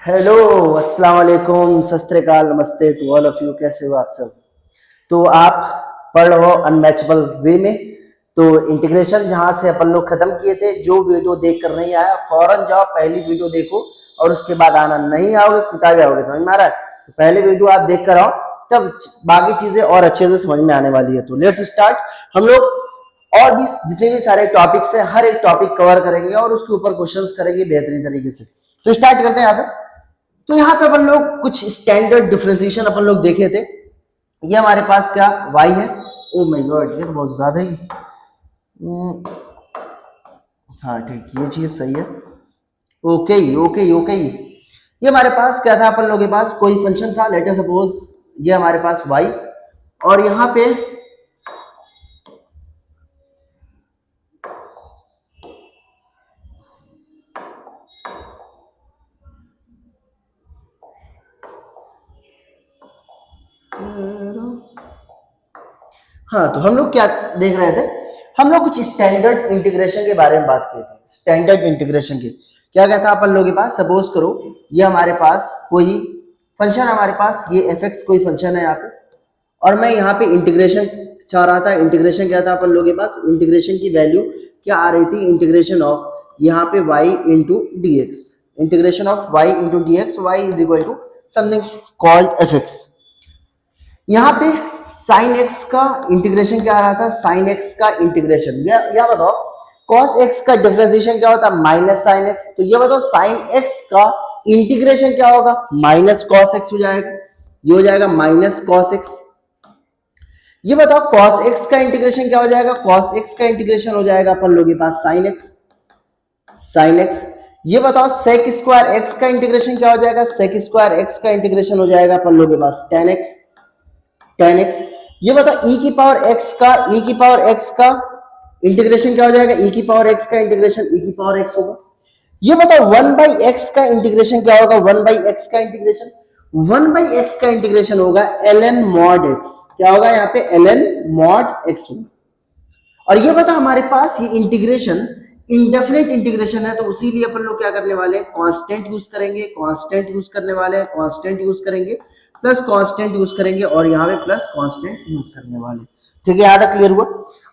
Hello, अस्सलाम वालेकुम, सत श्री अकाल, नमस्ते टू ऑल ऑफ यू। कैसे हो आप सब? तो आप पढ़ रहे हो अनमैचेबल वे में। तो इंटीग्रेशन जहां से अपन लोग खत्म किए थे, जो वीडियो देख कर नहीं आया फौरन जाओ पहली वीडियो देखो और उसके बाद आना। नहीं आओगे कुटा जाओगे, समझ में आ रहा है? तो पहले वीडियो आप देख कर आओ, तब बाकी चीजें और अच्छे से समझ में आने वाली है। तो लेट्स स्टार्ट। हम लोग और भी जितने भी सारे टॉपिक्स है, हर एक टॉपिक कवर करेंगे और उसके ऊपर क्वेश्चंस करेंगे बेहतरीन तरीके से। तो स्टार्ट करते हैं यहाँ पे। तो यहाँ पे अपन लोग कुछ स्टैंडर्ड डिफरेंशिएशन अपन लोग देखे थे। ये हमारे पास क्या y है। ओ माय गॉड, ये तो बहुत ज्यादा ही हाँ ठीक, ये चीज सही है। Okay okay okay. ये हमारे पास क्या था, अपन लोग के पास कोई फंक्शन था, लेट अस सपोज ये हमारे पास y, और यहाँ पे हाँ, तो हम लोग क्या देख रहे थे, हम लोग कुछ स्टैंडर्ड इंटीग्रेशन के बारे में बात किए थे। स्टैंडर्ड इंटीग्रेशन के क्या कहता है अपन लोग के पास, सपोज करो ये हमारे पास कोई फंक्शन, हमारे पास ये एफ एक्स कोई फंक्शन है यहाँ पे, और मैं यहाँ पे इंटीग्रेशन चाह रहा था। इंटीग्रेशन क्या था अपन लोग के पास, इंटीग्रेशन की वैल्यू क्या आ रही थी, इंटीग्रेशन ऑफ यहाँ पे y into d x, integration of y into d x, y is equal to something called f x. यहाँ पे साइन एक्स का इंटीग्रेशन क्या आ रहा था, साइन एक्स का इंटीग्रेशन या बताओ कॉस एक्स का डिफरेंशिएशन क्या होता है, माइनस साइन एक्स। तो ये बताओ साइन एक्स का इंटीग्रेशन क्या होगा, माइनस कॉस एक्स हो जाएगा। ये हो जाएगा माइनस कॉस एक्स। ये बताओ कॉस एक्स का इंटीग्रेशन क्या हो जाएगा, कॉस एक्स का इंटीग्रेशन हो जाएगा अपन लोग के पास साइन एक्स, साइन एक्स। ये बताओ सेक स्क्वायर एक्स का इंटीग्रेशन क्या हो जाएगा, सेक स्क्वायर एक्स का इंटीग्रेशन हो जाएगा अपन लोग के पास टेन एक्स, टेन एक्स। ये बताओ ई की पावर एक्स का, ई की पावर एक्स का इंटीग्रेशन क्या हो जाएगा, ई की पावर एक्स का इंटीग्रेशन ई की पावर एक्स होगा। ये बताओ वन बाई एक्स का इंटीग्रेशन क्या होगा, वन बाई एक्स का इंटीग्रेशन, वन बाई एक्स का इंटीग्रेशन होगा एल एन मॉड एक्स। क्या होगा यहाँ पे, एल एन मॉड एक्स होगा। और ये बता हमारे पास ये इंटीग्रेशन इंडेफिनिट इंटीग्रेशन है, तो इसीलिए अपन लोग क्या करने वाले हैं, कांस्टेंट यूज करेंगे, कांस्टेंट यूज करने वाले हैं, कांस्टेंट यूज करेंगे, प्लस कांस्टेंट यूज करेंगे, और यहाँ पे प्लस कांस्टेंट यूज करने वाले। ठीक है, यहाँ तक क्लियर हुआ।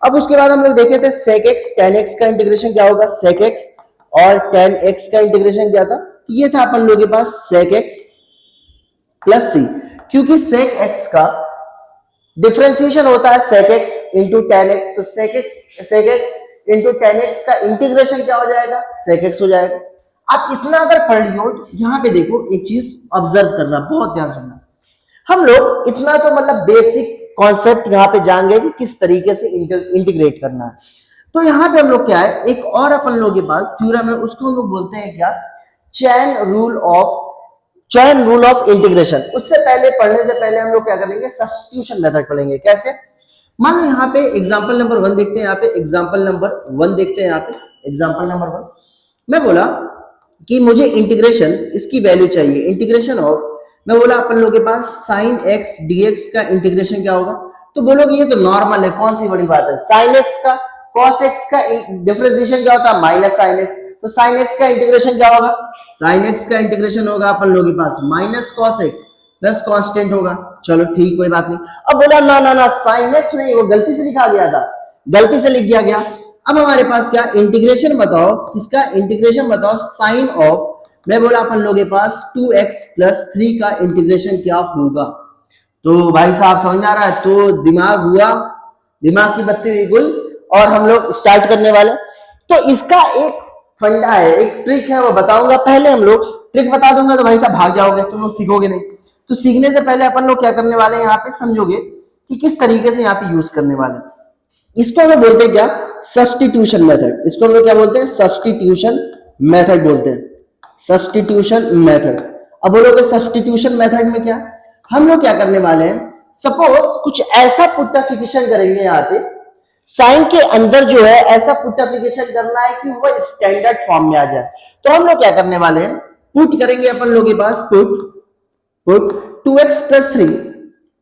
अब उसके बाद हम लोग देखे थे सेक एक्स टेन एक्स का इंटीग्रेशन क्या होगा, सेक एक्स और टेन एक्स का इंटीग्रेशन क्या था, ये था अपन लोग के पास सेक एक्स प्लस सी, क्योंकि सेक एक्स का डिफरेंशिएशन होता है sec x into ten x. तो sec x into ten x का इंटीग्रेशन क्या हो जाएगा, sec x हो जाएगा। आप इतना अगर पढ़ लियो तो यहाँ पे देखो एक चीज ऑब्जर्व करना, बहुत ध्यान सुनना। हम लोग इतना तो मतलब बेसिक कॉन्सेप्ट यहाँ पे जानेंगे कि किस तरीके से इंटीग्रेट करना है। तो यहाँ पे हम लोग क्या है, एक और अपन लोग के पास थ्योरम है, उसको हम लोग बोलते हैं क्या, chain rule of, chain rule of integration. उससे पहले पढ़ने से पहले हम लोग क्या करेंगे, सब्स्टिट्यूशन मेथड पढ़ेंगे। कैसे, मान लो यहाँ पे एग्जांपल नंबर 1 देखते हैं, यहाँ पे एग्जांपल नंबर 1 देखते हैं, यहाँ पे एग्जांपल नंबर 1। मैं बोला कि मुझे इंटीग्रेशन इसकी वैल्यू चाहिए, इंटीग्रेशन ऑफ, मैं बोला अपन लोग के पास साइन एक्स डीएक्स का इंटीग्रेशन क्या होगा। तो बोलोगे ये तो नॉर्मल है, कौन सी बड़ी बात है, साइन एक्स का कॉस एक्स का डिफरेंशिएशन क्या होता है, माइनस साइन एक्स। तो साइन एक्स का इंटीग्रेशन क्या होगा, साइन एक्स का इंटीग्रेशन होगा अपन लोग के पास minus cos x plus constant होगा। चलो ठीक, कोई बात नहीं। अब बोला ना ना ना साइन एक्स नहीं, वो गलती से लिखा गया था, गलती से लिख दिया गया। अब हमारे पास क्या, इंटीग्रेशन बताओ किसका, इंटीग्रेशन बताओ साइन ऑफ, मैं बोला अपन लोग के पास 2x प्लस 3 का इंटीग्रेशन क्या होगा। तो भाई साहब समझ आ रहा है, तो दिमाग हुआ, दिमाग की बत्ती हुई गुल, और हम लोग स्टार्ट करने वाले। तो इसका एक फंडा है, एक ट्रिक है, वो बताऊंगा। पहले हम लोग ट्रिक बता दूंगा तो भाई साहब भाग जाओगे, तुम लोग सीखोगे नहीं। तो सीखने से पहले अपन लोग क्या करने वाले हैं, यहाँ पे समझोगे कि किस तरीके से यहाँ पे यूज करने वाले। इसको हम लोग बोलते हैं क्या, सब्स्टिट्यूशन मेथड। इसको हम लोग क्या बोलते हैं, सब्स्टिट्यूशन मेथड बोलते हैं, सब्स्टिट्यूशन मेथड। अब बोलोगे सब्स्टिट्यूशन मेथड में क्या, हम लोग क्या करने वाले हैं, सपोज कुछ ऐसा पुटफिकेशन करेंगे, यहाँ पे साइन के अंदर जो है ऐसा पुटफिकेशन करना है कि वो स्टैंडर्ड फॉर्म में आ जाए। तो हम लोग क्या करने वाले हैं, पुट करेंगे अपन लोग के पास, put 2x plus 3,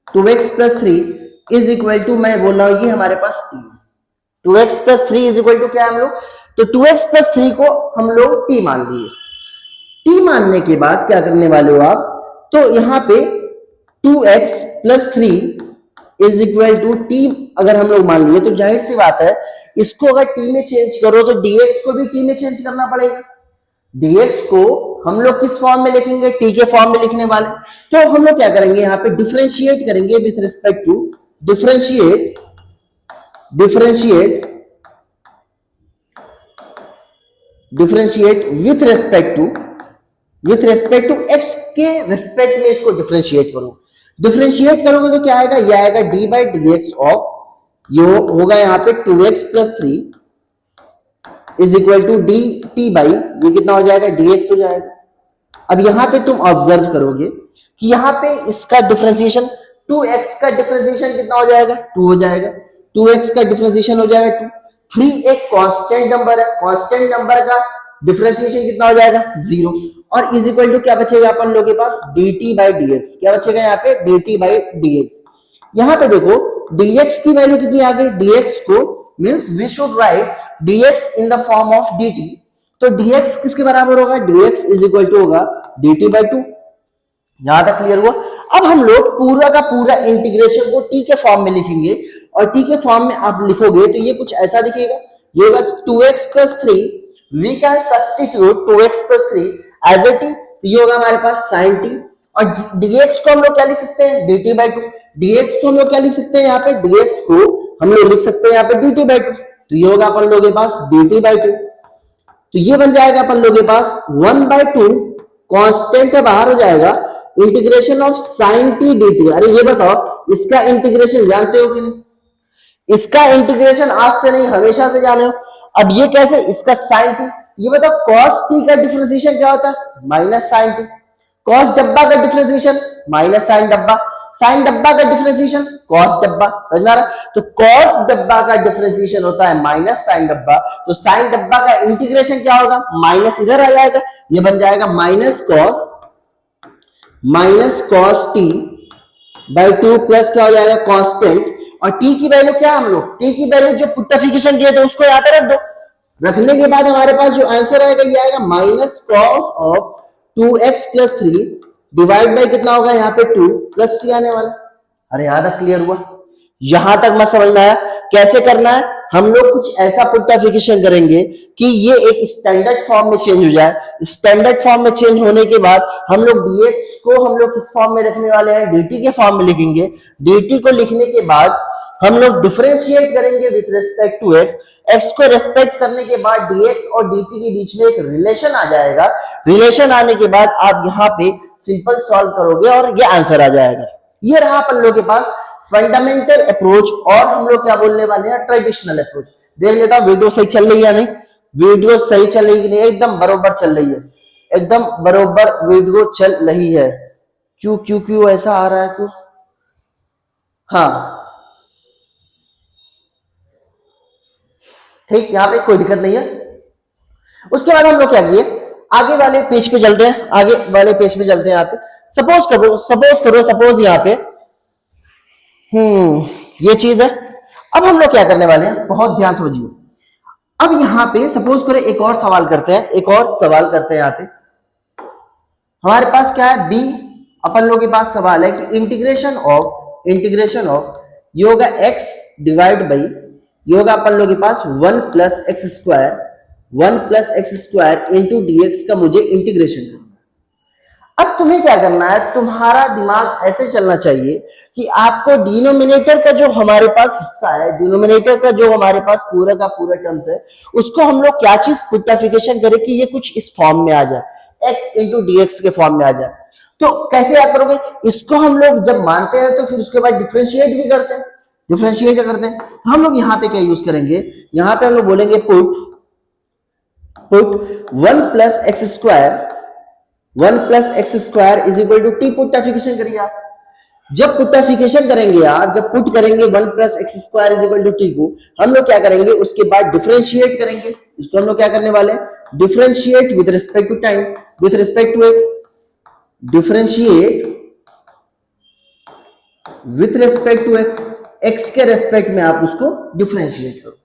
2x plus 3 is equal to, मैं बोल रहा हूं ये हमारे पास 2x plus 3 is equal to क्या है हम लोग, तो 2x प्लस 3 को हम लोग t मान लिए। t मानने के बाद क्या करने वाले हो आप, तो यहाँ पे 2x plus 3 is equal to t अगर हम लोग मान लिए तो जाहिर सी बात है इसको अगर t में चेंज करो तो dx को भी t में चेंज करना पड़ेगा। dx को हम लोग किस फॉर्म में लिखेंगे, t के फॉर्म में लिखने वाले, तो हम लोग क्या करेंगे यहाँ पे डिफरेंशिएट करेंगे with respect to differentiate with respect to x के रिस्पेक्ट में इसको डिफरेंशिएट करो। डिफरेंशिएट करोगे तो क्या आएगा, ये आएगा d by d x of, ये होगा यहाँ पे 2x plus 3 is equal to d t by, ये कितना हो जाएगा, dx हो जाएगा। अब यहाँ पे तुम ऑब्जर्व करोगे कि यहाँ पे इसका डिफरेंशिएशन 2x का डिफरेंशिएशन कितना हो जाएगा, 2 हो जाएगा, 2x का डिफरेंशिएशन हो जाएगा 2। 3 एक कांस्टेंट नंबर है, कांस्टेंट नंबर का डिफरेंशिएशन कितना हो जाएगा, 0, और इज इक्वल टू क्या बचेगा अपन लोगों के पास, dt बाई dx, क्या बचेगा यहाँ पे, dt बाई dx। यहाँ पे देखो dx की वैल्यू कितनी आ गई, dx को means we should write dx in the form of dt, तो dx किसके बराबर होगा, dx इज इक्वल टू होगा dt बाई 2। यहां तक क्लियर हुआ। अब हम लोग पूरा का पूरा इंटीग्रेशन को t के फॉर्म में लिखेंगे, और t के फॉर्म में आप लिखोगे तो ये कुछ ऐसा दिखेगा, ये होगा 2x plus 3, we can substitute 2x plus 3 as a t, तो ये होगा हमारे पास sin t, और dx को हम लोग क्या लिख सकते हैं, dt बाई 2, dx को हम लोग क्या लिख सकते हैं यहाँ पे, dx को हम लोग लिख सकते हैं यहाँ पे dt बाई 2, तो ये होगा अपन लोगों के पास dt बाई 2, तो ये बन जाएगा अपन लोगों के पास 1/2 कांस्टेंट है बाहर हो जाएगा, integration of sin t dt। अरे ये बताओ इसका इंटीग्रेशन जानते हो कि नहीं, इसका इंटीग्रेशन आज से नहीं हमेशा से जाने हो। अब ये कैसे, इसका sin t, ये बताओ cos t का डिफरेंशिएशन क्या होता है, माइनस sin t, cos डब्बा का डिफरेंशिएशन माइनस sin डब्बा, sin डब्बा का डिफरेंशिएशन cos डब्बा, समझ में आ रहा है, तो cos डब्बा का डिफरेंशिएशन होता है माइनस sin डब्बा, तो sin डब्बा का इंटीग्रेशन क्या होगा, माइनस इधर आ जाएगा, ये बन जाएगा minus cos t by 2 plus क्या हो जाएगा कांस्टेंट, और t की वैल्यू क्या, हम लोग t की वैल्यू जो पुट्टिफिकेशन किए थे उसको यहाँ पे रख दो, रखने के बाद हमारे पास जो आंसर आएगा ये आएगा minus cos of 2x plus 3 divide by कितना होगा यहाँ पे 2 प्लस c आने वाला। अरे यहाँ तक क्लियर हुआ, यहां तक मत समझ में आया कैसे करना है, हम लोग कुछ ऐसा पुट्टिफिकेशन करेंगे कि ये एक स्टैंडर्ड फॉर्म में चेंज हो जाए। स्टैंडर्ड फॉर्म में चेंज होने के बाद हम लोग dx को हम लोग किस फॉर्म में रखने वाले हैं, dt के फॉर्म में लिखेंगे। dt को लिखने के बाद हम लोग डिफरेंशिएट करेंगे विथ रिस्पेक्ट टू x को रेस्पेक्ट करने के बाद dx और dt के बीच में एक रिलेशन आ जाएगा। रिलेशन आने के बाद आप यहाँ पे सिंपल सॉल्व करोगे और ये आंसर आ जाएगा। ये रहा अपन लोग के पास फंडामेंटल अप्रोच, और हम लोग क्या बोलने वाले हैं, ट्रेडिशनल अप्रोच। देख लेता हूं वीडियो सही चल रही है या नहीं, वीडियो सही चल रही है नहीं, एकदम बरोबर चल रही है, एकदम बरोबर वीडियो चल रही है। क्यों क्यों क्यों ऐसा आ रहा है, क्यों, हाँ ठीक, यहाँ पे कोई दिक्कत नहीं है। उसके बाद हम लोग क्या किए, आगे वाले पेज पे चलते हैं, आगे वाले पेज पे चलते हैं। यहाँ पे सपोज यहाँ पे ये चीज है। अब हम लोग क्या करने वाले हैं, बहुत ध्यान समझिए। अब यहाँ पे सपोज करें एक और सवाल करते हैं, यहाँ पे हमारे पास क्या है, बी, अपन लोग के पास सवाल है कि इंटीग्रेशन ऑफ ये होगा x डिवाइड बाई, ये होगा अपन लोग के पास 1 plus x square into dx का मुझे इंटीग्रेशन करना है। अब तुम्हें क्या करना है, तुम्हारा दिमाग ऐसे चलना चाहिए कि आपको डिनोमिनेटर का जो हमारे पास हिस्सा है, डिनोमिनेटर का जो हमारे पास पूरा का पूरा टर्म्स है, उसको हम लोग क्या चीज पुट्टिफिकेशन करें कि ये कुछ इस फॉर्म में आ जाए, x इंटू dx के फॉर्म में आ जाए। तो कैसे याद करोगे, इसको हम लोग जब मानते हैं तो फिर उसके बाद डिफरेंशिएट भी करते हैं। डिफरेंशिएट करते हैं तो हम लोग यहाँ पे क्या यूज करेंगे, यहाँ पे हम लोग बोलेंगे put 1 plus x square is equal to t. पुट्टिफिकेशन करिए आप, जब पुट्टिफिकेशन करेंगे आप, जब पुट करेंगे 1 plus x square is equal to t को, हम लोग क्या करेंगे, उसके बाद डिफरेंशिएट करेंगे। इसको हम लोग क्या करने वाले हैं, differentiate with respect to time, with respect to x, differentiate with respect to x, x के रेस्पेक्ट में आप उसको डिफरेंशिएट करो।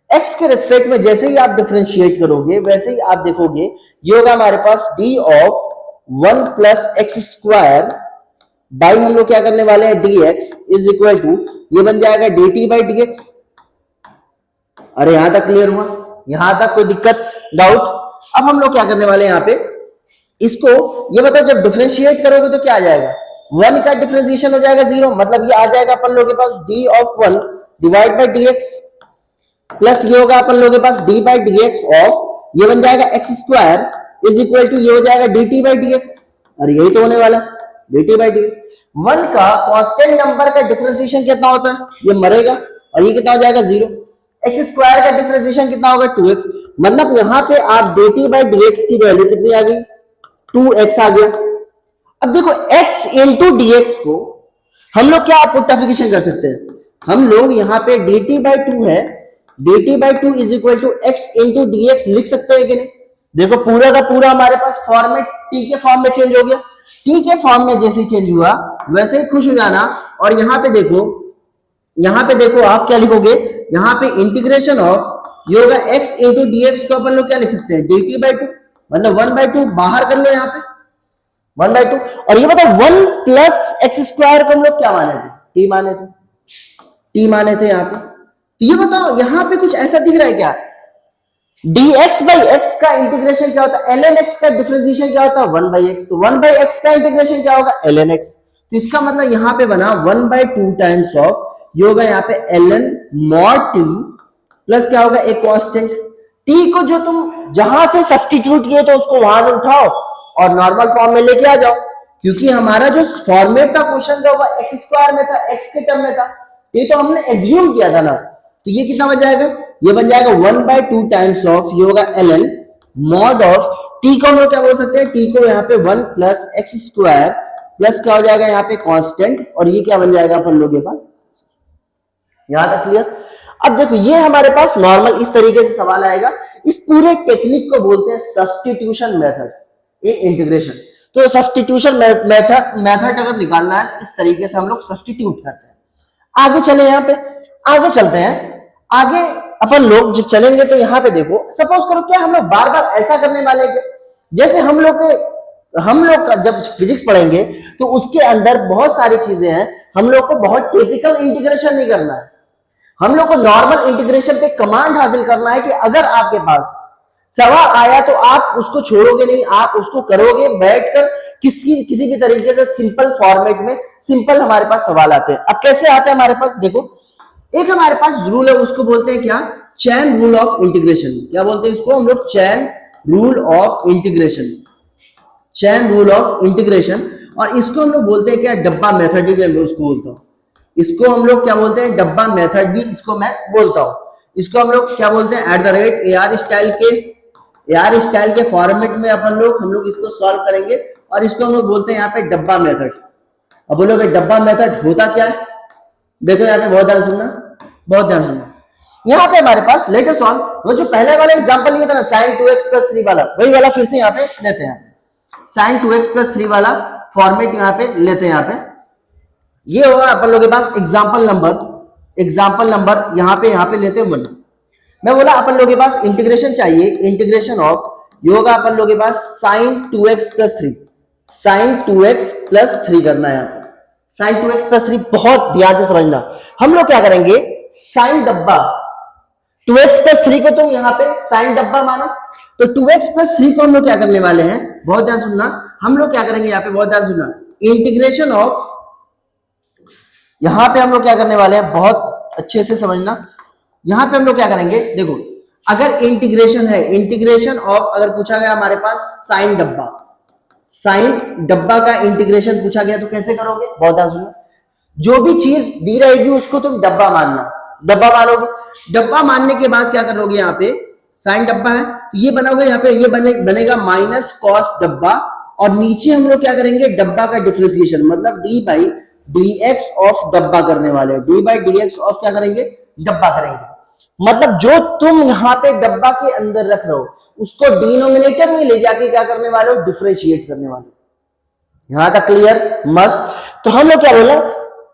एक्स के रिस्पेक्ट में जैसे ही आप डिफरेंशिएट करोगे वैसे ही आप देखोगे ये होगा हमारे पास d of 1 plus x square by हम लोग क्या करने वाले हैं d x is equal to ये बन जाएगा d t by d x. अरे यहां तक क्लियर हुआ? यहां तक कोई दिक्कत डाउट? अब हम लोग क्या करने वाले हैं यहाँ पे इसको ये बताओ जब डिफरेंशिएट करोगे तो क्या आ जाएगा? 1 का डिफरेंशिएशन हो जाएगा 0, मतलब ये आ जाएगा अपन लोगों के पास d of 1 divide by d x plus ये होगा अपन लोगों के पास d by d x of ये बन जाएगा x square is equal to ये हो जाएगा d t by d x. अरे यही तो होने वाला d t by d x. 1 का कांस्टेंट नंबर का डिफरेंशिएशन कितना होता है? ये मरेगा और ये कितना हो जाएगा 0। एक्स स्क्वायर का डिफरेंशिएशन कितना होगा 2x, मतलब यहाँ पे आप dt बाई dx की वैल्यू कितनी आ गई 2x आ गया। अब देखो x इंटू dx को हम लोग क्या पुटफिकेशन कर सकते हैं? हम लोग यहाँ पे dt बाई 2 है, dt by 2 is equal to x into dx लिख सकते हैं कि नहीं? देखो पूरा का पूरा हमारे पास फॉर्मेट t के फॉर्म में चेंज हो गया। t के फॉर्म में जैसे चेंज हुआ वैसे ही खुश हो जाना। और यहाँ पे देखो आप क्या लिखोगे? यहाँ पे इंटीग्रेशन ऑफ ये होगा x इंटू डी एक्स को अपन लोग क्या लिख सकते हैं डी टी बाई 2, मतलब 1/2 बाहर कर लो यहाँ पे 1/2। और ये बताओ 1 प्लस एक्स स्क्वायर को हम लोग क्या माने थे? टी माने थे यहाँ पे। तो ये बताओ यहाँ पे कुछ ऐसा दिख रहा है क्या? dx बाई एक्स का इंटीग्रेशन क्या होता है? ln x का डिफरेंशिएशन क्या होता है? 1/x। तो 1/x का इंटीग्रेशन क्या होगा? ln x। तो इसका मतलब यहाँ पे बना 1/2 टाइम्स ऑफ ये होगा यहाँ पे ln mod t प्लस क्या होगा एक कांस्टेंट t को जो तुम जहां से सब्स्टिट्यूट किए तो उसको वहां से उठाओ और नॉर्मल फॉर्म में लेके आ जाओ, क्योंकि हमारा जो फॉर्मेट का क्वेश्चन था वो एक्स स्क्वायर में था, एक्स के टर्म में था, ये तो हमने एज्यूम किया था ना। तो ये कितना बन जाएगा? ये बन जाएगा 1/2 टाइम्स ऑफ ये होगा ln mod ऑफ t को हम लोग क्या बोल सकते हैं? t को यहाँ पे 1 प्लस एक्स स्क्वायर प्लस क्या हो जाएगा यहाँ पे कांस्टेंट और ये क्या बन जाएगा अपन लोग के पास। यहां तक क्लियर? अब देखो ये हमारे पास नॉर्मल इस तरीके से सवाल आएगा। इस पूरे टेक्निक को बोलते हैं सब्स्टिट्यूशन मेथड इन इंटीग्रेशन। तो सब्स्टिट्यूशन मेथड अगर निकालना है इस तरीके से हम लोग सब्स्टिट्यूट करते हैं। आगे चले, यहाँ पे आगे चलते हैं। आगे अपन लोग जब चलेंगे तो यहाँ पे देखो सपोज करो क्या हम लोग बार बार ऐसा करने वाले हैं? जैसे हम लोग जब फिजिक्स पढ़ेंगे तो उसके अंदर बहुत सारी चीजें हैं, हम लोग को बहुत टिपिकल इंटीग्रेशन नहीं करना है, हम लोग को नॉर्मल इंटीग्रेशन पे कमांड हासिल करना है कि अगर आपके पास सवाल आया तो आप उसको छोड़ोगे नहीं, आप उसको करोगे बैठकर किसी भी तरीके से सिंपल फॉर्मेट में। सिंपल हमारे पास सवाल आते हैं। अब कैसे आते हैं हमारे पास? देखो एक हमारे पास रूल है, उसको बोलते हैं क्या? Chain rule of integration. क्या बोलते हैं इसको हम लोग? Chain rule of integration. Chain rule of integration. और इसको हम लोग बोलते हैं क्या? डब्बा मेथड भी मैं उसको बोलता हूँ। इसको हम लोग क्या बोलते हैं? डब्बा मेथड भी इसको मैं बोलता हूँ। इसको हम लोग क्या बोलते हैं? @AR स्टाइल के फॉर्मेट में हम लोग इसको सॉल्व करेंगे और इसको हम लोग बोलते हैं यहाँ पे डब्बा मेथड। अब बोलोगे डब्बा मेथड होता क्या है? देखो यहाँ पे बहुत ध्यान सुनना। यहाँ पे हमारे पास लेट अस सॉल्व, वो जो पहले वाला एग्जांपल लिया था ना sin 2x + 3 वाला, वही वाला फिर से यहाँ पे लेते हैं। sin 2x + 3 वाला फॉर्मेट यहाँ पे लेते हैं। यहाँ पे ये होगा अपन लोगों के पास एग्जाम्पल नंबर यहाँ पे लेते हैं 1। मैं बोला अपन लोगों के पास इंटीग्रेशन चाहिए, इंटीग्रेशन ऑफ ये होगा अपन लोगों के पास sin 2x + 3, sin 2x + 3 करना है। यहाँ पे sin 2x + 3 बहुत ध्यान से समझना। हम लोग क्या करेंगे? sin डब्बा 2x + 3 को तुम यहाँ पे sin डब्बा मानो, तो 2x + 3 को हम लोग क्या करने वाले हैं? बहुत ध्यान सुनना। हम लोग क्या करेंगे यहाँ पे? बहुत ध्यान सुनना। इंटीग्रेशन ऑफ यहाँ पे हम लोग क्या करने वाले हैं? बहुत अच्छे से समझना। यहाँ पे हम लोग क्या करेंगे? देखो अगर इंटीग्रेशन है, इंटीग्रेशन ऑफ अगर पूछा गया हमारे पास साइन डब्बा का इंटीग्रेशन पूछा गया तो कैसे करोगे? बहुत ध्यान सुनना। जो भी चीज दी रहेगी उसको तुम डब्बा मानोगे। डब्बा मानने के बाद क्या करोगे? यहाँ पे साइन डब्बा है तो ये बनाओगे, यहाँ पे ये बनेगा माइनस कॉस डब्बा, और नीचे हम लोग क्या करेंगे? डब्बा का डिफरेंशिएशन, मतलब d/dx ऑफ डब्बा करने वाले हैं। d/dx ऑफ क्या करेंगे? डब्बा करेंगे। मतलब जो तुम यहाँ पे डब्बा के अंदर रख रहे हो उसको डिनोमिनेटर में ले जाके क्या करने वाले हो? डिफरेंशिएट करने वाले हो। यहां तक क्लियर? मस्त। तो हम लोग क्या बोले?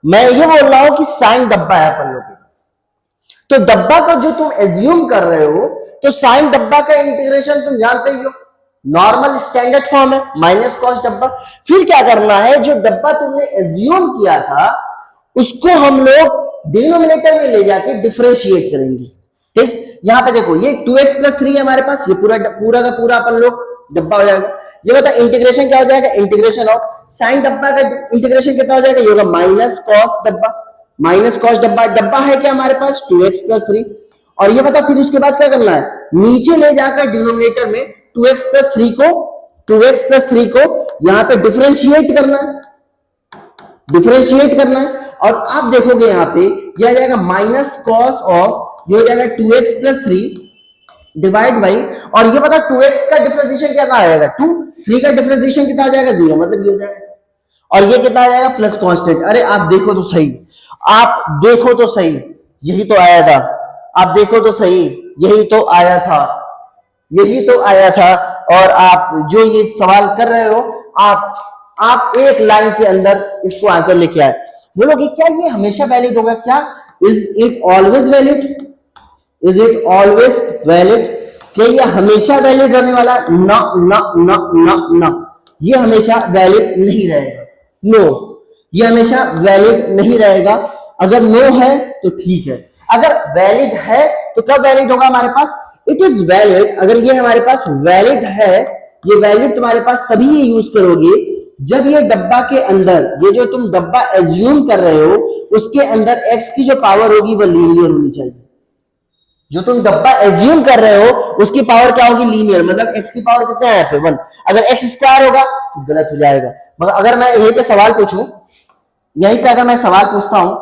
मैं ये बोल रहा हूं कि साइन डब्बा है अपन लोग के पास, तो डब्बा को जो तुम एज्यूम कर रहे हो, तो साइन डब्बा का इंटीग्रेशन तुम जानते ही हो, नॉर्मल स्टैंडर्ड फॉर्म है माइनस कॉस डब्बा। फिर क्या करना है, जो डब्बा तुमने एज्यूम किया था उसको हम लोग डिनोमिनेटर में ले जाके डिफरेंशिएट करेंगे। ठीक, यहां पे देखो ये 2x प्लस 3 है हमारे पास, ये पूरा पूरा का पूरा अपन लोग डब्बा हो जाएगा। ये बता इंटीग्रेशन क्या हो जाएगा, इंटीग्रेशन ऑफ साइन डब्बा का इंटीग्रेशन कितना हो जाएगा, ये होगा माइनस कॉस डब्बा। माइनस कॉस डब्बा, डब्बा है क्या हमारे पास 2x प्लस 3। और ये बता फिर उसके बाद क्या करना है, नीचे ले जाकर डिनोमिनेटर में 2x प्लस 3 को 2x प्लस 3 को यहां पे डिफरेंशिएट करना है, डिफरेंशिएट करना है। और आप देखोगे यहां पे यह आ जाएगा माइनस कॉस ऑफ, ये हो जाएगा 2x प्लस 3 डिवाइड बाई, और ये पता 2x का डिफरेंशिएशन कितना आएगा 2, 3 का डिफरेंशिएशन कितना आ जाएगा 0, मतलब ये हो जाएगा। और ये कितना आ जाएगा प्लस कांस्टेंट। अरे आप देखो तो सही, आप देखो तो सही, यही तो आया था, आप देखो तो सही, यही तो आया था, यही तो आया था। और आप जो ये सवाल कर रहे हो, आप एक लाइन के अंदर इसको आंसर लेके आए। बोलोगे क्या ये हमेशा वैलिड होगा क्या, is it always valid, is it always valid, क्या ये हमेशा वैलिड रहने वाला, ना ना ना ना ना, ये हमेशा वैलिड नहीं रहेगा, नो, ये हमेशा वैलिड नहीं रहेगा। अगर नो है तो ठीक है, अगर वैलिड है तो कब वैलिड होगा हमारे पास, इट इज वैलिड, अगर ये हमारे पास वैलिड है, ये वैलिड तुम्हारे पास तभी ये यूज करोगे जब ये डब्बा के अंदर, ये जो तुम डब्बा एज्यूम कर रहे हो उसके अंदर x की जो पावर होगी वो लीनियर होनी चाहिए। जो तुम डब्बा एज्यूम कर रहे हो उसकी पावर क्या होगी, लीनियर, मतलब x की पावर कितना है यहाँ पे 1। अगर x स्क्वायर होगा तो गलत हो जाएगा। मगर अगर मैं यहीं पे सवाल पूछूं, यहीं पे अगर मैं सवाल पूछता हूं,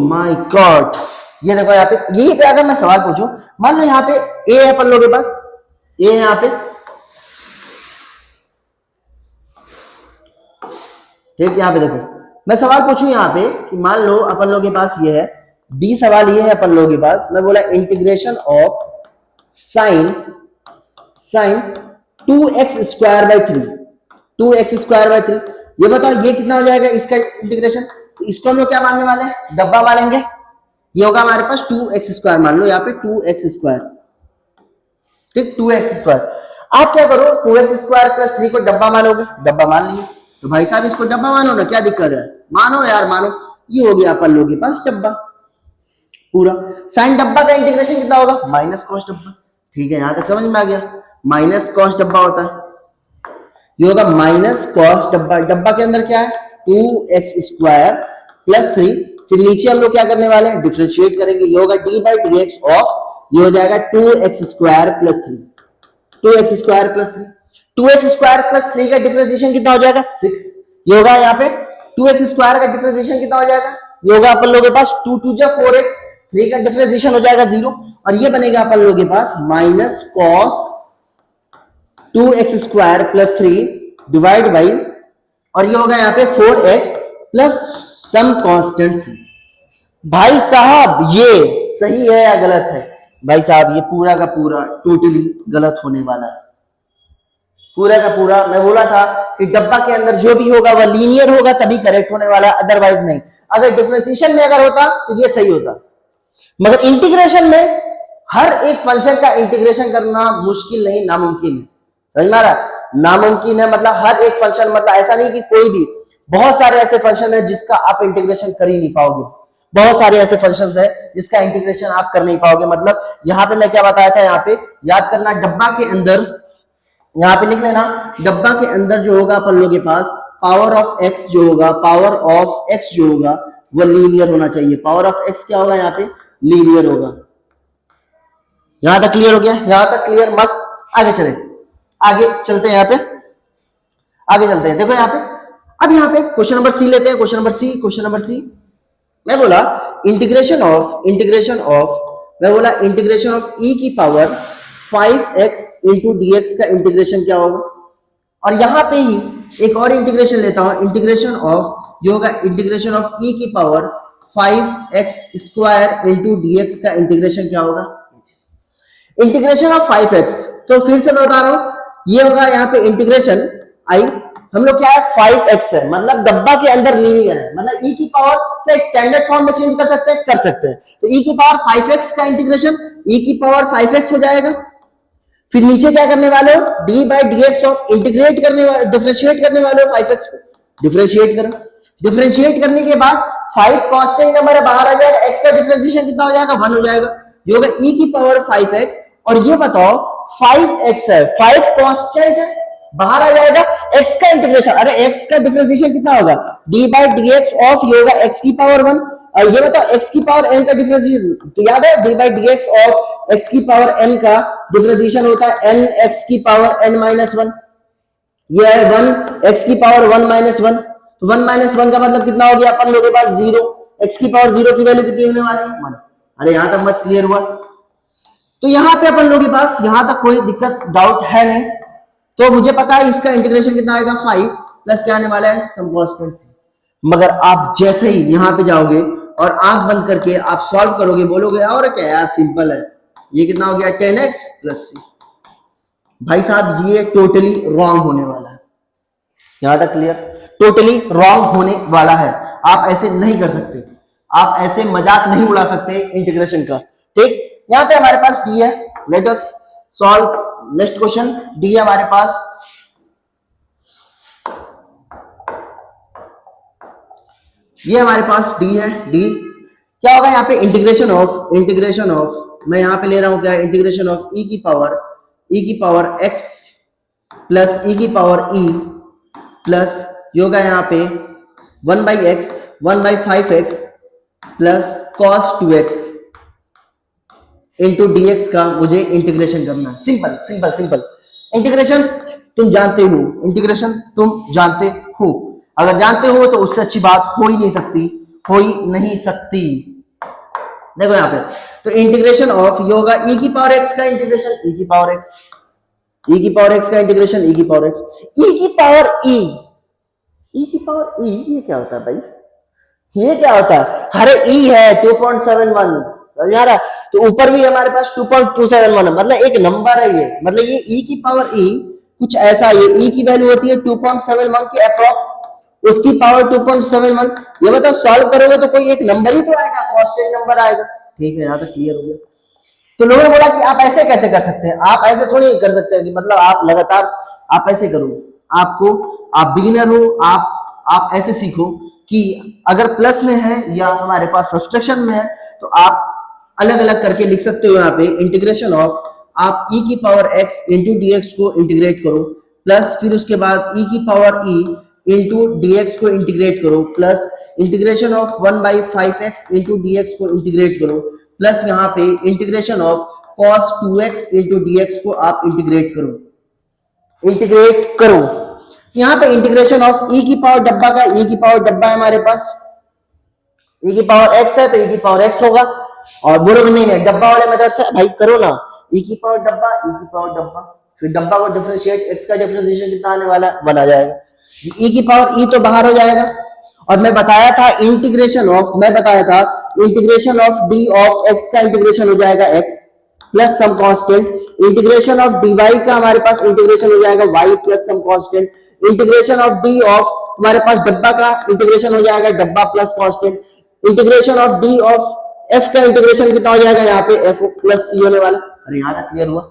माय गॉड, ये देखो यहाँ पे, यहीं पे अगर मैं सवाल पूछूं, मान लो यहाँ पे a है अपन लोगों के पास, a है यहाँ पे, ठीक, यहाँ पे देखो मैं सवाल पूछूं यहाँ पे कि मान लो अपन लोगों के पास ये है बी, सवाल ये है अपन लोगों के पास, मैं बोला integration of sine 2x square by 3, 2x square by 3, ये बताओ ये कितना हो जाएगा इसका इंटीग्रेशन। इसको हम लोग क्या मानने वाले हैं, डब्बा मानेंगे। ये होगा हमारे पास 2x स्क्वायर, मान लो यहाँ पे 2x स्क्वायर, ठीक, 2x स्क्वायर। आप क्या करो 2x स्क्वायर प्लस 3 को डब्बा मानोगे, डब्बा मान लेंगे, तो भाई साहब इसको डब्बा मानो ना, क्या दिक्कत है, मानो यार मानो, ये हो गया अपन लोगों के पास डब्बा पूरा। साइन डब्बा का इंटीग्रेशन कितना होगा, माइनस कॉस डब्बा, ठीक है, यहां तक समझ में आ गया, माइनस कॉस डब्बा होता है, ये होगा माइनस कॉस डब्बा। डब्बा के अंदर क्या है 2x स्क्वायर प्लस 3, फिर नीचे हम लोग क्या करने वाले हैं, डिफरेंशिएट करेंगे, ये होगा D by d x of, ये हो जाएगा 2x square plus 3, 2x square plus 3, 2x square plus 3 का डिफरेंशिएशन कितना हो जाएगा 6, ये होगा यहाँ पे 2x स्क्वायर का डिफरेंशिएशन कितना हो जाएगा, ये होगा अपन लोगों के पास 2 2 जा 4x, 3 का डिफरेंशिएशन हो जाएगा 0, और ये बनेगा अपन लोगों के पास minus cos 2x square plus 3 divide by, और ये होगा यहाँ पे 4x plus some constant c। भाई साहब ये सही है या गलत है, भाई साहब ये पूरा का पूरा टोटली गलत होने वाला है, पूरा का पूरा। मैं बोला था कि डब्बा के अंदर जो भी होगा वह लीनियर होगा तभी करेक्ट होने वाला है, अदरवाइज नहीं। अगर डिफरेंशिएशन में अगर होता तो ये सही होता, मगर इंटीग्रेशन में हर एक फंक्शन का इंटीग्रेशन करना मुश्किल नहीं, नामुमकिन है, समझ में आ रहा, नामुमकिन है, मतलब हर एक फंक्शन, मतलब ऐसा नहीं कि कोई भी, बहुत सारे ऐसे फंक्शन है जिसका आप इंटीग्रेशन कर ही नहीं पाओगे, बहुत सारे ऐसे फंक्शंस है जिसका इंटीग्रेशन आप कर नहीं पाओगे। मतलब यहाँ पे मैं क्या बताया था, यहाँ पे याद करना, डब्बा के अंदर, यहाँ पे लिख लेना, डब्बा के अंदर जो होगा अपन लोगों के पास पावर ऑफ एक्स जो होगा, पावर ऑफ एक्स जो होगा वो लीनियर होना चाहिए। पावर ऑफ एक्स क्या होगा, यहाँ पे लीनियर होगा। यहां तक क्लियर हो गया, यहां तक क्लियर, मस्त। आगे चले, आगे चलते हैं, यहाँ पे आगे चलते हैं। देखो यहाँ पे, अब यहाँ पे क्वेश्चन नंबर सी लेते हैं, क्वेश्चन नंबर सी मैं बोला इंटीग्रेशन ऑफ मैं बोला इंटीग्रेशन ऑफ e की पावर 5x इंटू dx का इंटीग्रेशन क्या होगा। और यहां पे ही एक और इंटीग्रेशन लेता हूं, इंटीग्रेशन ऑफ, ये होगा इंटीग्रेशन ऑफ e की power 5x square into dx का इंटीग्रेशन क्या होगा, इंटीग्रेशन ऑफ 5x। तो फिर से मैं बता रहा हूं, ये होगा यहाँ पे इंटीग्रेशन आई, हम लोग क्या है 5x है, मतलब डब्बा के अंदर लीनियर है, मतलब e की पावर क्या स्टैंडर्ड फॉर्म में चेंज कर सकते हैं, कर सकते हैं। तो e की पावर 5x का इंटीग्रेशन e की पावर 5x हो जाएगा। फिर नीचे क्या करने वाले हो, D by d x of integrate करने वाले, डिफरेंशिएट करने वाले हो 5x को, डिफरेंशिएट करो। डिफरेंशिएट करने के बाद 5 कांस्टेंट नंबर है, बाहर आ जाएगा, x का डिफरेंशिएशन कितना हो जाएगा 1 हो जाएगा, ये होगा e की पावर 5x। और ये बताओ 5x है, 5 कांस्टेंट है, बाहर आ जाएगा x का इंटीग्रेशन, अरे x का डिफरेंशिएशन कितना होगा d by d x of, ये होगा x की पावर 1। और ये बताओ x की पावर n का डिफरेंशिएशन, तो याद है d by d x of x की पावर n का डिफरेंशिएशन होता है n x की पावर n माइनस 1, ये है 1 x की पावर 1 माइनस 1, तो 1 माइनस 1 का मतलब कितना हो गया अपन लोगों के पास 0, x की पावर 0 की वैल्यू कितनी होने वाली है 1। अरे यहां तक मस्त क्लियर हुआ। तो यहां पे अपन लोगों के पास यहां तक कोई दिक्कत डाउट है नहीं, तो मुझे पता है इसका इंटीग्रेशन कितना आएगा 5 प्लस क्या आने वाला है सम कांस्टेंट c। मगर आप जैसे ही यहां पे जाओगे और आंख बंद करके आप सॉल्व करोगे, बोलोगे और क्या यार सिंपल है, ये कितना हो गया 10x प्लस c। भाई साहब ये टोटली रॉन्ग होने वाला है, यहां तक क्लियर, टोटली रॉन्ग होने वाला है। आप ऐसे नहीं कर सकते, आप ऐसे मजाक नहीं उड़ा सकते इंटीग्रेशन का, ठीक। यहां पे हमारे पास डी है, let us solve next question. D है हमारे पास, ये हमारे पास डी है, डी क्या होगा यहाँ पे इंटीग्रेशन ऑफ मैं यहाँ पे ले रहा हूं क्या, इंटीग्रेशन ऑफ e की पावर x प्लस e की पावर e प्लस ये होगा यहाँ पे 1 by x 1 by 5x plus cos 2x into d x का मुझे इंटीग्रेशन करना है। सिंपल सिंपल सिंपल, इंटीग्रेशन तुम जानते हो, इंटीग्रेशन तुम जानते हो, अगर जानते हो तो उससे अच्छी बात हो ही नहीं सकती, हो ही नहीं सकती। देखो यहाँ पे तो इंटीग्रेशन ऑफ ये होगा e की पावर x का इंटीग्रेशन e की पावर x, e की पावर x का इंटीग्रेशन e की पावर x, e की पावर e, e की पावर e, ये क्या होता है भाई, ये क्या होता है, अरे e है 2.71 यार, तो ऊपर भी हमारे पास 2.271 मतलब एक नंबर है ये, मतलब ये e की पावर e कुछ ऐसा, ये e की वैल्यू होती है 2.71 की अप्रॉक्स, उसकी पावर 2.71। ये बताओ सॉल्व करोगे तो कोई एक नंबर ही तो आएगा, कांस्टेंट नंबर आएगा, ठीक है, यहां तक क्लियर हो गया। तो लोगों ने बोला कि आप ऐसे कैसे कर सकते हैं, आप ऐसे थोड़ी कर सकते हैं कि मतलब आप लगातार आप ऐसे करो, आपको आप बिगिनर हो, आप ऐसे सीखो कि अगर प्लस में है या हमारे पास सब्सट्रैक्शन में है तो आप अलग अलग करके लिख सकते हो। यहाँ पे इंटीग्रेशन ऑफ आप e की power x into d x को इंटीग्रेट करो, प्लस फिर उसके बाद e की power e into d x को इंटीग्रेट करो, plus integration of 1 by 5x into d x को इंटीग्रेट करो, प्लस यहाँ पे integration of cos 2x into d x को आप इंटीग्रेट करो। यहाँ पे इंटीग्रेशन ऑफ e की पावर डब्बा का, e की पावर डब्बा है हमारे पास, e की पावर x है तो e की पावर x होगा, और बोलोगे नहीं है डब्बा वाले मेथड से, भाई करो ना, e की पावर डब्बा e की पावर डब्बा, फिर डब्बा को डिफरेंशिएट, x का डिफरेंशिएशन कितना आने वाला है 1 आ जाएगा, e की पावर e तो बाहर हो जाएगा। और मैं बताया था integration of d of x का इंटीग्रेशन हो जाएगा x plus some constant, integration of dy का हमारे पास इंटीग्रेशन हो जाएगा y plus some constant, integration of d of हमारे पास डब्बा का इंटीग्रेशन हो जाएगा डब्बा plus constant, integration of d of f का इंटीग्रेशन कितना हो जाएगा यहाँ पे f प्लस c होने वाला। अरे यहाँ तक क्लियर हुआ।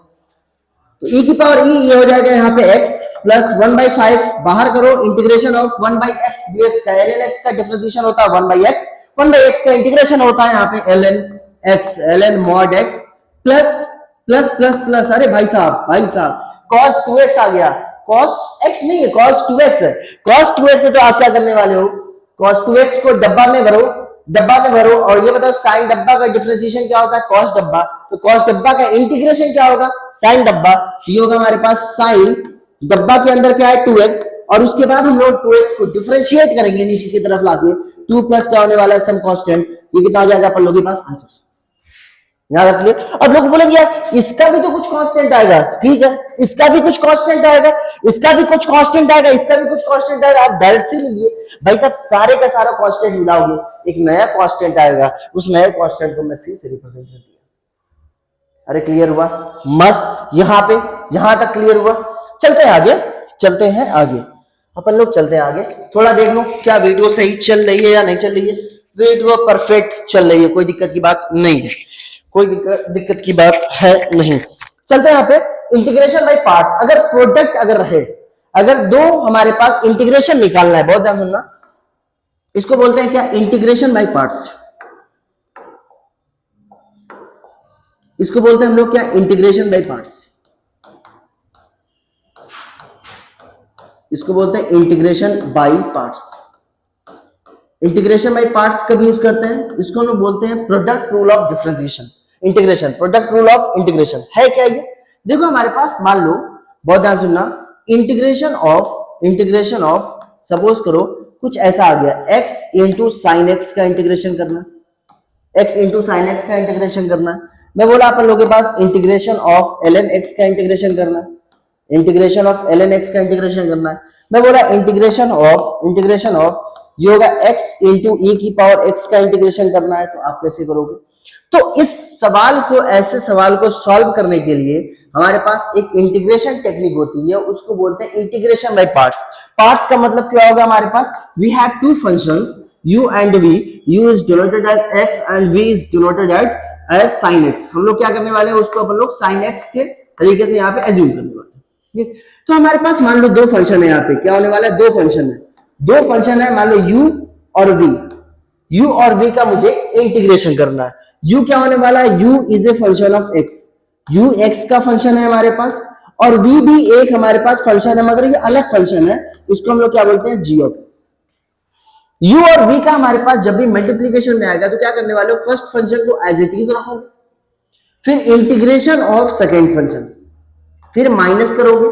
तो e की पावर e ये हो जाएगा यहाँ पे x प्लस 1 बाई 5 बाहर करो, integration of 1 by x dx का, ln x का डिफरेंशिएशन होता है 1 बाई x का इंटीग्रेशन होता है यहाँ पे ln mod x plus plus plus plus, अरे भाई साहब cos 2x आ गया, cos x नहीं है cos 2x है, cos 2x है तो आप क्या करने वाले हो, cos 2x को डब्बा में भरो और ये बताओ साइन डब्बा का डिफरेंशिएशन क्या होता है cos डब्बा, तो cos डब्बा का इंटीग्रेशन क्या होगा साइन डब्बा, ये होगा हमारे पास साइन डब्बा के अंदर क्या है 2x, और उसके बाद हम लोग 2x को डिफरेंशिएट करेंगे नीचे की तरफ लाके, 2 प्लस क्या होने वाला है सम कांस्टेंट, ये कितना आ जाएगा अपन लोगों के पास आंसर। याद रखिए। अब लोग बोलेंगे यार इसका भी तो कुछ कांस्टेंट आएगा, ठीक है, इसका भी कुछ कांस्टेंट आएगा, इसका भी कुछ कांस्टेंट आएगा, इसका भी कुछ कांस्टेंट आएगा, आप डायरेक्ट से लीजिए भाई साहब, सारे का सारा कांस्टेंट मिलाओगे एक नया कांस्टेंट आएगा, उस नए कांस्टेंट को मैं सी से रिप्रेजेंट कर दिया। अरे क्लियर हुआ, मस्त, यहां तक क्लियर हुआ। चलते हैं आगे। अपन लोग चलते हैं आगे, थोड़ा देख लो क्या वीडियो सही चल रही है या नहीं चल रही है। वीडियो परफेक्ट चल रही है, कोई दिक्कत की बात नहीं है, कोई दिक्कत की बात है नहीं। चलते हैं यहाँ पे इंटीग्रेशन बाय पार्ट्स। अगर प्रोडक्ट अगर रहे, अगर दो हमारे पास इंटीग्रेशन निकालना है, बहुत ध्यान सुनना, इसको बोलते हैं क्या, इंटीग्रेशन बाय पार्ट्स। इसको बोलते हैं हम लोग क्या, इंटीग्रेशन बाय पार्ट्स। इसको बोलते हैं integration by parts. Integration by parts कब यूज करते हैं, इसको हम लोग बोलते हैं product rule of differentiation. Integration, product rule of integration है क्या ये, देखो हमारे पास मान लो, बहुत ध्यान सुनना, इंटीग्रेशन ऑफ सपोज करो कुछ ऐसा आ गया, x इंटू साइन एक्स का इंटीग्रेशन करना, x इंटू साइन एक्स का इंटीग्रेशन करना। मैं बोला अपन लोगों के पास इंटीग्रेशन ऑफ ln x का इंटीग्रेशन करना, इंटीग्रेशन ऑफ ln x का इंटीग्रेशन करना है। मैं बोला इंटीग्रेशन ऑफ ये होगा x इंटू e की पावर x का इंटीग्रेशन करना है, तो आप कैसे करोगे। तो इस सवाल को, ऐसे सवाल को सॉल्व करने के लिए हमारे पास एक इंटीग्रेशन टेक्निक होती है, उसको बोलते हैं इंटीग्रेशन बाय पार्ट्स। पार्ट्स का मतलब क्या होगा, हमारे पास we have two functions u and v, u is denoted as x and v is denoted as sin x। हम लोग क्या करने वाले हैं, उसको अपन लोग sin x के तरीके से यहाँ पे एज्यूम करने वाले हैं। तो हमारे पास मान लो दो फंक्शन है, यहाँ पे क्या होने वाला है, दो फंक्शन है, मान लो u और v का मुझे इंटीग्रेशन करना है। u क्या होने वाला है, u is a function of x, u x का फंक्शन है हमारे पास, और v भी एक हमारे पास फंक्शन है, मगर ये अलग फंक्शन है, इसको हम लोग क्या बोलते हैं, g ऑफ x। u और v का हमारे पास जब भी मल्टीप्लीकेशन में आएगा तो क्या करने वाले हो, फर्स्ट फंक्शन को एज इट इज रखोगे, फिर इंटीग्रेशन ऑफ सेकेंड फंक्शन, फिर माइनस करोगे,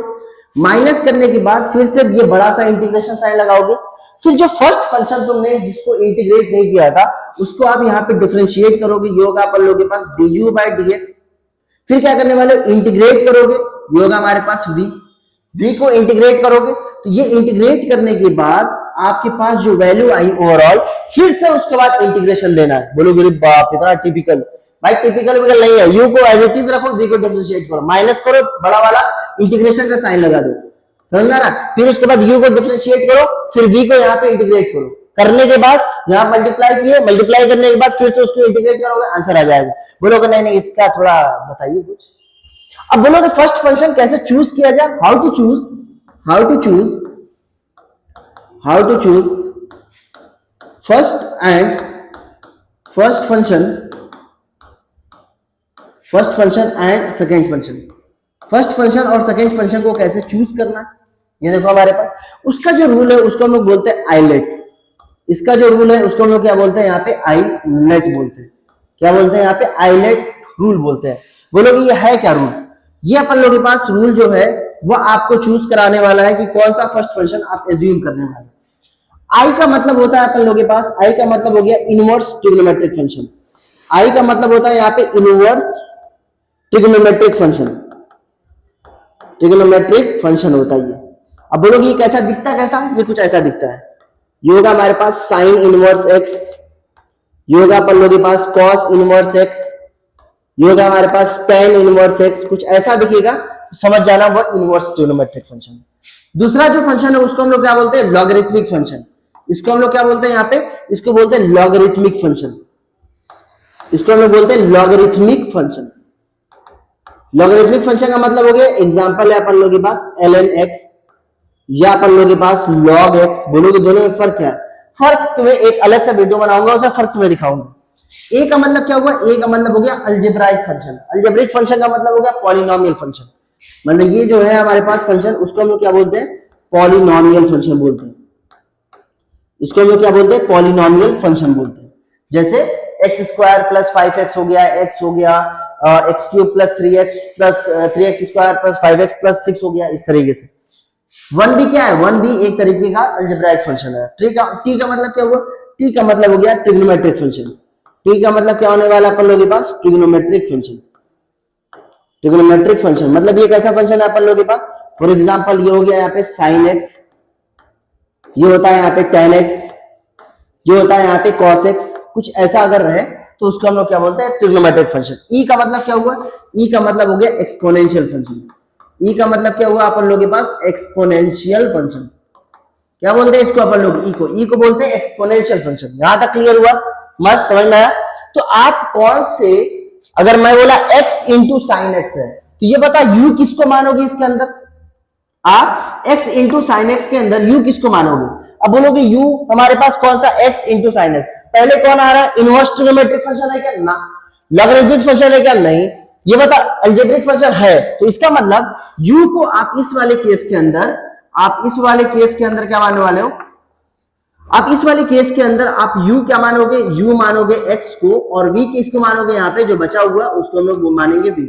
माइनस करने के बाद फिर से ये बड़ा सा इंटीग्रेशन साइन लगाओगे, फिर जो फर्स्ट फंक्शन तुमने जिसको इंटीग्रेट नहीं किया था उसको आप यहाँ पे डिफरेंशिएट करोगे, ये होगा अपन लोगों के पास du by dx। फिर क्या करने वाले हो, इंटीग्रेट करोगे, ये होगा हमारे पास v को इंटीग्रेट करोगे, तो ये इंटीग्रेट करने के बाद आपके पास जो वैल्यू आई ओवरऑल, फिर से उसके बाद इंटीग्रेशन लेना है। बोलोगे बाप इतना टिपिकल, भाई टिपिकल नहीं है, u को एज इट इज रखो, v को डिफरेंशिएट करो, माइनस करो, बड़ा वाला इंटीग्रेशन का साइन लगा दो, समझ में आ रहा। फिर उसके बाद u को डिफरेंशिएट करो, फिर v को यहाँ पे इंटीग्रेट करो, करने के बाद यहाँ मल्टीप्लाई किए, मल्टीप्लाई करने के बाद फिर से उसको इंटीग्रेट करोगे, आंसर आ जाएगा। बोलोगे नहीं इसका थोड़ा बताइए कुछ। अब बोलोगे फर्स्ट फंक्शन कैसे चूज किया जाए, how to choose first function and second function. First function और सेकेंड फंक्शन को कैसे चूज करना, ये देखो हमारे पास उसका जो रूल है उसको हम लोग बोलते हैं आइलेट। इसका जो रूल है उसको हम लोग क्या बोलते हैं, यहाँ पे आइलेट बोलते हैं। क्या बोलते हैं यहाँ पे, आइलेट रूल बोलते हैं। बोलोगे ये है क्या रूल, ये अपन लोगों के पास रूल जो है वो आपको चूज कराने वाला है कि कौन सा फर्स्ट फंक्शन आप एज्यूम करने वाले। आई का मतलब होता है अपन लोगों के पास, आई का मतलब हो गया इनवर्स ट्रिग्नोमेट्रिक फंक्शन। आई का मतलब होता है यहाँ पे इनवर्स ट्रिग्नोमेट्रिक फंक्शन होता है ये। अब बोलोगे ये कैसा दिखता है, कैसा, ये कुछ ऐसा दिखता है, ये होगा हमारे पास साइन इनवर्स एक्स, ये होगा अपन लोगों के पास कॉस इनवर्स एक्स, ये होगा हमारे पास टेन इनवर्स एक्स, कुछ ऐसा दिखेगा, समझ जाना वो इनवर्स ट्रिग्नोमेट्रिक फंक्शन। दूसरा जो फंक्शन है उसको हम लोग क्या बोलते हैं, लॉगरिथमिक फंक्शन। इसको हम लोग क्या बोलते हैं यहाँ पे, इसको बोलते हैं लॉगरिथमिक फंक्शन। इसको हम लोग बोलते हैं लॉगरिथमिक फंक्शन। लॉगरिथमिक फंक्शन का मतलब हो गया, एग्जांपल है अपन लोगों के पास ln x या अपन लोगों के पास log x। बोलोगे दोनों में फर्क क्या है, फर्क तुम्हें एक अलग सा वीडियो बनाऊंगा, उसमें फर्क तुम्हें दिखाऊंगा। ए का मतलब क्या हुआ, ए का मतलब हो गया अलजेब्राइक फंक्शन। अलजेब्रिक फंक्शन का मतलब हो गया पॉलिनोमियल फंक्शन। मतलब ये जो है हमारे पास फंक्शन, उसको हम लोग क्या बोलते हैं, पॉलिनोमियल फंक्शन बोलते हैं। इसको हम लोग क्या बोलते हैं, पॉलिनोमियल फंक्शन बोलते हैं। जैसे एक्स स्क्वायर प्लस 5x हो गया, एक्स हो गया x cube plus 3x plus 3x square plus 5x plus 6 हो गया, इस तरीके से। 1 भी क्या है, 1 भी एक तरीके का अलजेब्राइक फंक्शन है। टी का मतलब क्या हुआ, टी का मतलब हो गया ट्रिग्नोमेट्रिक फंक्शन। टी का मतलब क्या होने वाला अपन लोगों के पास, ट्रिग्नोमेट्रिक फंक्शन। ट्रिग्नोमेट्रिक फंक्शन मतलब ये कैसा फंक्शन है अपन लोगों के पास, फॉर एग्जांपल ये हो गया यहाँ पे sin x, ये होता है यहाँ पे tan x, ये होता है यहाँ पे cos x, कुछ ऐसा अगर रहे तो उसको हम लोग क्या बोलते हैं, ट्रिग्नोमेट्रिक फंक्शन। ई का मतलब क्या हुआ, ई का मतलब हो गया एक्सपोनेंशियल फंक्शन। ई का मतलब क्या हुआ अपन लोग के पास, एक्सपोनेंशियल फंक्शन। क्या बोलते हैं इसको अपन लोग, ई को बोलते हैं एक्सपोनेंशियल फंक्शन। यहां तक क्लियर हुआ, मस्त समझ में आया। तो आप कौन से, अगर मैं बोला x इंटू साइन एक्स है तो ये बता u किसको मानोगे इसके अंदर, आप x इंटू साइन एक्स के अंदर u किसको मानोगे। अब बोलोगे u हमारे पास कौन सा x इंटू साइन एक्स, पहले कौन आ रहा है, इनवर्स ट्रिग्नोमेट्रिक फंक्शन है क्या, ना। लॉगरिथमिक फंक्शन है क्या, नहीं। ये बता अलजेब्रिक फंक्शन है, तो इसका मतलब u को आप इस वाले केस के अंदर, आप इस वाले केस के अंदर क्या मानने वाले हो, आप इस वाले केस के अंदर आप u क्या मानोगे, u मानोगे x को, और v किसको मानोगे, यहाँ पे जो बचा हुआ उसको हम लोग मानेंगे v।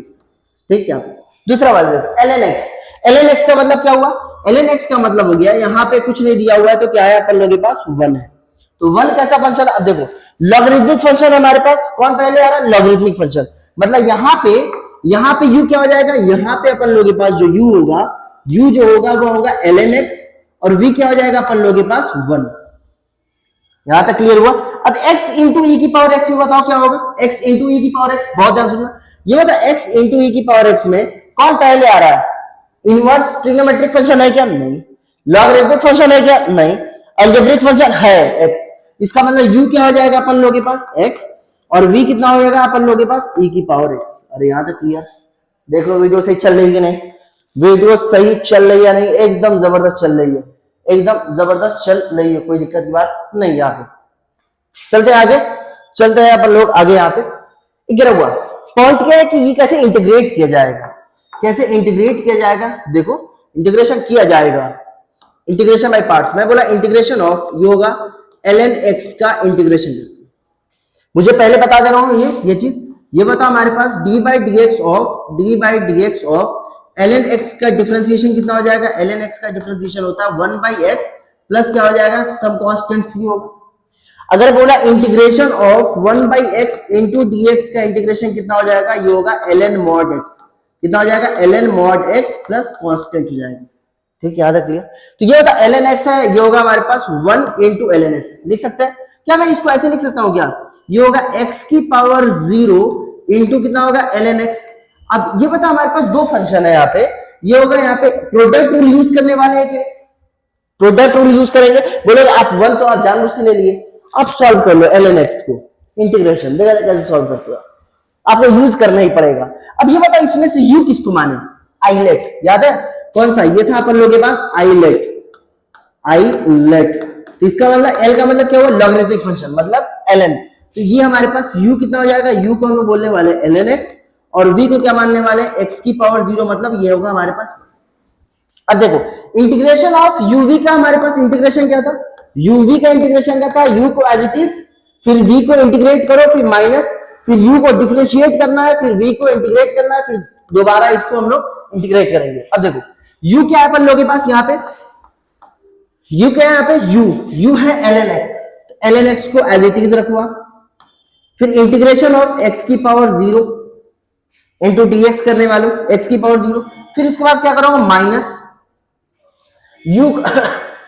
ठीक है। दूसरा वाला देखो ln x, ln x का मतलब क्या हुआ, ln x का मतलब हो गया यहाँ पे कुछ नहीं दिया हुआ है तो क्या है अपन लोगों के पास 1 है। तो 1 कैसा फंक्शन, अब देखो लॉगरिथमिक फंक्शन हमारे पास, कौन पहले आ रहा है, लॉगरिथमिक फंक्शन, मतलब यहाँ पे u क्या हो जाएगा, यहाँ पे अपन लोगों के पास जो u होगा, u जो होगा वो होगा ln x, और v क्या हो जाएगा अपन लोगों के पास 1। यहां तक क्लियर हुआ। अब x इंटू ई की पावर x में बताओ क्या होगा, x इंटू ई की पावर x, बहुत ध्यान सुनना, ये बता x इंटू ई की पावर x में कौन पहले आ रहा है, इनवर्स ट्रिग्नोमेट्रिक फंक्शन है क्या, नहीं। लॉगरिथमिक फंक्शन है क्या, नहीं। अलजेब्रिक फंक्शन है x, इसका मतलब u क्या हो जाएगा अपन लोगों के पास x, और v कितना हो जाएगा अपन लोगों के पास e की पावर x। अरे यहां तक क्लियर, देख लो वीडियो सही चल रही है नहीं, वीडियो सही चल रही है नहीं, एकदम जबरदस्त चल रही है, एकदम जबरदस्त चल रही है, कोई दिक्कत की बात नहीं। आगे चलते हैं, आगे चलते हैं अपन लोग आगे। यहाँ पे 11 हुआ पॉइंट क्या है कि ये कैसे इंटीग्रेट किया जाएगा, कैसे इंटीग्रेट किया जाएगा, देखो इंटीग्रेशन किया जाएगा, इंटीग्रेशन बाय पार्ट्स। मैं बोला इंटीग्रेशन ऑफ, ये होगा ln x का इंटीग्रेशन। मुझे पहले बता दे रहा हूं ये चीज, ये बता हमारे पास d by d x of ln x का डिफरेंशिएशन कितना हो जाएगा, ln x का डिफरेंशिएशन होता है 1 बाई एक्स प्लस क्या हो जाएगा, सम कांस्टेंट c होगा। अगर बोला integration of 1 by x into d x का इंटीग्रेशन कितना हो जाएगा, ये होगा ln mod x, कितना हो जाएगा, ln mod x plus constant हो जाएगा। ठीक, याद रखिए। तो ये होता ln x है, ये होगा हमारे पास 1 इंटू ln x, लिख सकते हैं क्या, मैं इसको ऐसे लिख सकता हूँ क्या, ये होगा x की पावर 0 इंटू कितना होगा ln x। अब ये बता हमारे पास दो फंक्शन है यहाँ पे, ये होगा यहाँ पे प्रोडक्ट रूल यूज करने वाले हैं, प्रोडक्ट रूल यूज करेंगे, बोले आप 1 तो आप जानबूझ से ले लिए, आप सॉल्व कर लो ln x को, इंटीग्रेशन देखा कैसे सॉल्व करते हो, आपको यूज करना ही पड़ेगा। अब ये बता इसमें से u किसको माने, आइलेट, याद है कौन सा, ये था अपन लोगों के पास आइलेट, आइलेट। तो इसका मतलब l का मतलब क्या हुआ, लॉगरिथमिक फंक्शन मतलब ln। तो ये हमारे पास u कितना हो जाएगा, u को हम बोलने वाले ln x, और v को क्या मानने वाले x की पावर 0, मतलब ये होगा हमारे पास। अब देखो इंटीग्रेशन ऑफ uv का हमारे पास इंटीग्रेशन क्या था, uv का इंटीग्रेशन क्या था, u को एज इट इज, फिर v को इंटीग्रेट करो, फिर माइनस, फिर u को डिफरेंशिएट करना है, फिर v को इंटीग्रेट करना है, फिर दोबारा इसको हम लोग इंटीग्रेट करेंगे। अब देखो u क्या है अपन लोगों के पास, यहाँ पे u क्या है, यहाँ पे u है ln x, ln x को एज इट इज रखो आप, फिर इंटीग्रेशन ऑफ x की पावर 0 इंटू dx करने वालों, x की पावर 0, फिर उसके बाद क्या करोगे माइनस u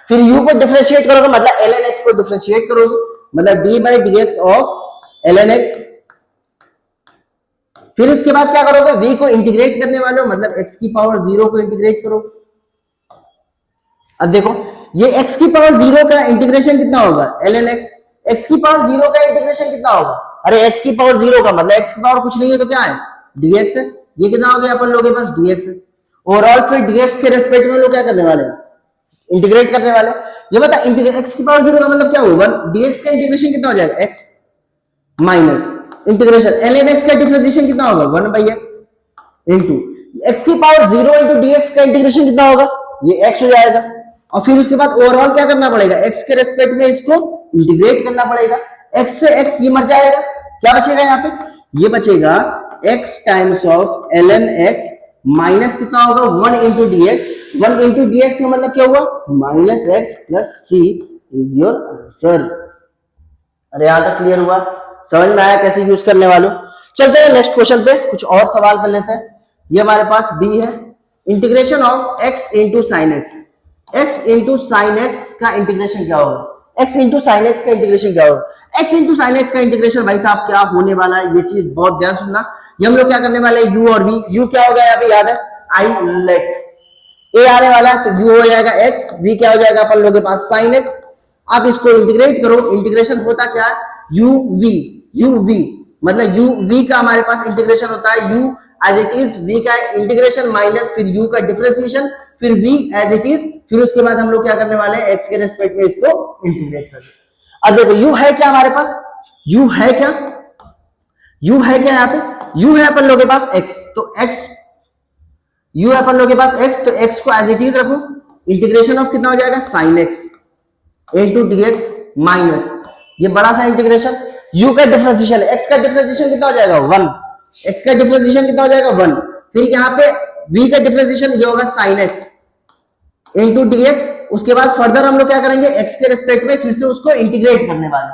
फिर u को डिफरेंशिएट करोगे, मतलब ln x को डिफरेंशिएट करोगे, मतलब d by d x of ln x, फिर उसके बाद क्या करोगे, v को इंटीग्रेट करने वाले हो, मतलब x की पावर 0 को इंटीग्रेट करो। अब देखो ये x की पावर 0 का इंटीग्रेशन कितना होगा, ln x, x की पावर 0 का इंटीग्रेशन कितना होगा, अरे x की पावर 0 का मतलब x की पावर कुछ नहीं है तो क्या है, dx है, ये कितना हो गया अपन लोगों के पास dx है। ओवरऑल फिर dx के रेस्पेक्ट में लोग क्या करने वाले हैं, इंटीग्रेट करने वाले। ये बता x की पावर 0 का मतलब क्या होगा, dx का इंटीग्रेशन कितना हो जाएगा, x minus integration ln x का डिफरेंशिएशन कितना होगा 1 बाई एक्स इंटू x की पावर 0 इंटू dx का इंटीग्रेशन कितना होगा, ये x हो जाएगा। और फिर उसके बाद ओवरऑल क्या करना पड़ेगा, x के रेस्पेक्ट में इसको इंटीग्रेट करना पड़ेगा, x से x ये मर जाएगा, क्या बचेगा यहाँ पे, ये बचेगा x times of ln x minus कितना होगा 1 into d x, 1 into d x का मतलब क्या हुआ minus x plus c is your answer. अरे यहां तक क्लियर हुआ, समझ में आया कैसे यूज करने वालों। चलते हैं नेक्स्ट क्वेश्चन पे, कुछ और सवाल कर लेते हैं। ये हमारे पास b है, integration of x into sine x, x into sine x का इंटीग्रेशन क्या होगा, x इंटू साइन एक्स का इंटीग्रेशन क्या होगा, x इंटू साइन एक्स का इंटीग्रेशन भाई साहब क्या होने वाला है, ये चीज बहुत ध्यान सुनना। ये हम लोग क्या करने वाले हैं, u और v, u क्या होगा यहाँ पे याद है आइलेट, a आने वाला है तो u हो जाएगा x, v क्या हो जाएगा अपन लोगों के पास sin x। आप इसको इंटीग्रेट करो, इंटीग्रेशन होता क्या है uv मतलब uv का हमारे पास इंटीग्रेशन होता है u as it is, v का इंटीग्रेशन माइनस फिर u का डिफरेंशिएशन फिर v एज इट इज, फिर उसके बाद हम लोग क्या करने वाले हैं x के रेस्पेक्ट में इसको इंटीग्रेट कर। अब देखो u है क्या हमारे पास, u है क्या, u है क्या यहाँ पे, u है अपन लोगों के पास x, तो x u है अपन लोगों के पास x, तो x को एज इट इज रखो, इंटीग्रेशन ऑफ कितना हो जाएगा sin x into dx minus ये बड़ा सा इंटीग्रेशन u का डिफरेंशिएशन, x का डिफरेंशिएशन कितना हो जाएगा 1, x का डिफरेंशिएशन कितना हो जाएगा 1, फिर यहाँ पे v का डिफरेंशिएशन ये होगा sin x इनटू dx। उसके बाद फर्दर हम लोग क्या करेंगे x के रिस्पेक्ट में फिर से उसको इंटीग्रेट करने वाले,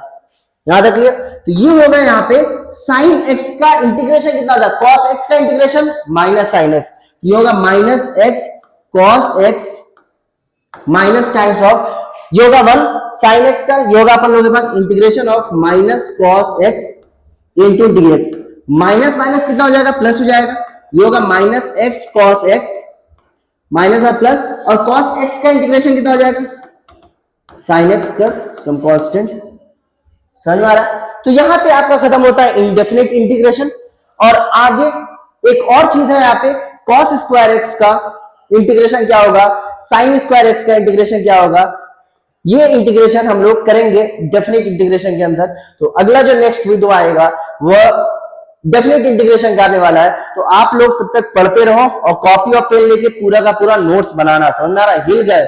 याद रखिए। तो ये होगा यहाँ पे sin x का इंटीग्रेशन कितना होगा, cos x का इंटीग्रेशन माइनस sin x, ये होगा minus x cos x minus times of ये होगा 1 sin x का, ये होगा अपन लोगों के पास integration of minus cos x into dx, minus minus कितना हो जाएगा प्लस हो जाएगा, ये होगा minus x cos x minus और प्लस, और cos x का इंटीग्रेशन कितना हो जाएगा sin x plus some constant, समझ में आ रहा है। तो यहां पे आपका खत्म होता है इंडेफिनिट इंटीग्रेशन। और आगे एक और चीज है यहाँ पे, cos स्क्वायर x का इंटीग्रेशन क्या होगा, sin स्क्वायर x का इंटीग्रेशन क्या होगा, ये इंटीग्रेशन हम लोग करेंगे डेफिनेट इंटीग्रेशन के अंदर। तो अगला जो नेक्स्ट वीडियो आएगा वह डेफिनेट इंटीग्रेशन करने वाला है। तो आप लोग तब तक पढ़ते रहो और कॉपी और पेन लेके पूरा का पूरा नोट्स बनाना, समझ आ रहा है, हिल गए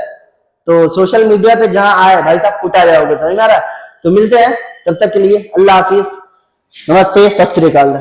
तो सोशल मीडिया पे जहां आए भाई साहब कुटा जाओगे, समझ आ रहा है। तो मिलते हैं, तब तक के लिए अल्लाह हाफिज, नमस्ते, सत श्री अकाल।